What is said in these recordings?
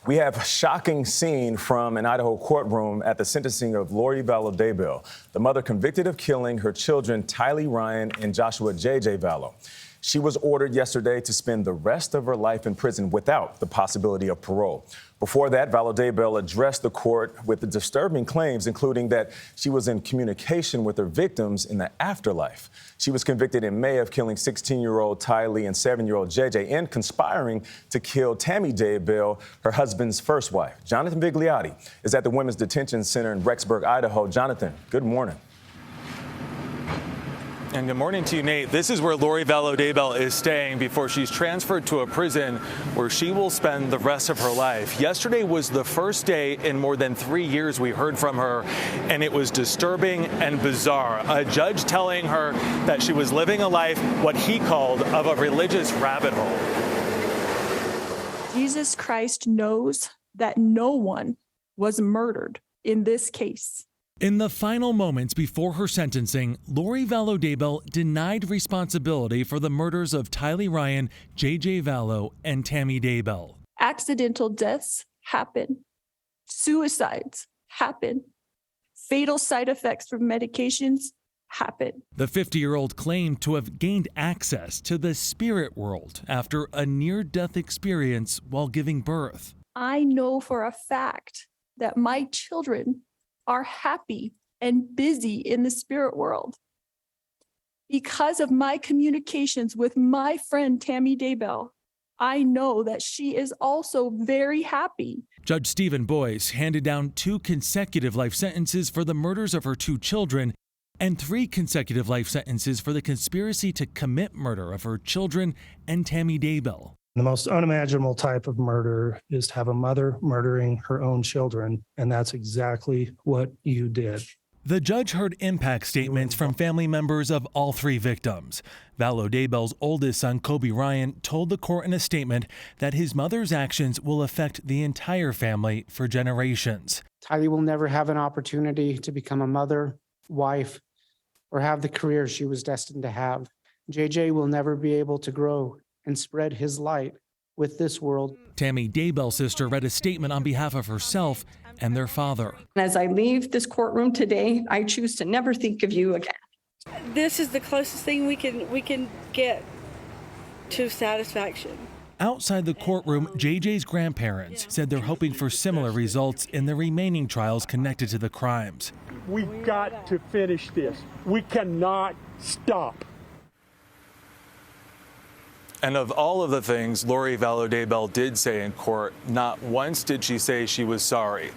We have a shocking scene from an Idaho courtroom at the sentencing of Vallow Daybell, the mother convicted of killing her children, Tylee Ryan and Joshua J.J. Vallow. She was ordered yesterday to spend the rest of her life in prison without the possibility of parole. Before that, Vallow Daybell addressed the court with the disturbing claims, including that she was in communication with her victims in the afterlife. She was convicted in May of killing 16-year-old Tylee and 7-year-old JJ and conspiring to kill Tammy Daybell, her husband's first wife. Jonathan Vigliotti is at the Women's Detention Center in Rexburg, Idaho. Jonathan, good morning. And good morning to you, Nate. This is where Vallow Daybell is staying before she's transferred to a prison where she will spend the rest of her life. Yesterday was the first day in more than 3 years we heard from her, and it was disturbing and bizarre. A judge telling her that she was living a life, what he called, of a religious rabbit hole. Jesus Christ knows that no one was murdered in this case. In the final moments before her sentencing, Vallow Daybell denied responsibility for the murders of Tylee Ryan, J.J. Vallow, and Tammy Daybell. Accidental deaths happen. Suicides happen. Fatal side effects from medications happen. The 50-year-old claimed to have gained access to the spirit world after a near-death experience while giving birth. I know for a fact that my children are happy and busy in the spirit world because of my communications with my friend Tammy Daybell. I know that she is also very happy. Judge Stephen Boyce handed down 2 consecutive life sentences for the murders of her 2 children and 3 consecutive life sentences for the conspiracy to commit murder of her children and Tammy Daybell. The most unimaginable type of murder is to have a mother murdering her own children, and that's exactly what you did. The judge heard impact statements from family members of all 3 victims. Vallow Daybell's oldest son, Kobe Ryan, told the court in a statement that his mother's actions will affect the entire family for generations. Tylee will never have an opportunity to become a mother, wife, or have the career she was destined to have. JJ will never be able to grow and spread his light with this world. Tammy Daybell's sister read a statement on behalf of herself and their father. As I leave this courtroom today, I choose to never think of you again. This is the closest thing we can get to satisfaction. Outside the courtroom, JJ's grandparents said they're hoping for similar results in the remaining trials connected to the crimes. We've got to finish this. We cannot stop. And of all of the things Vallow Daybell did say in court, not once did she say she was sorry.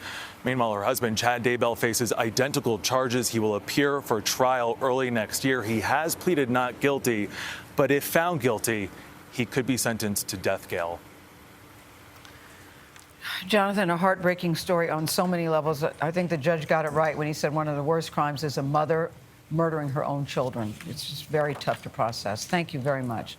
Meanwhile, her husband, Chad Daybell, faces identical charges. He will appear for trial early next year. He has pleaded not guilty, but if found guilty, he could be sentenced to death, Gayle. Jonathan, a heartbreaking story on so many levels. I think the judge got it right when he said one of the worst crimes is a mother murdering her own children. It's just very tough to process. Thank you very much.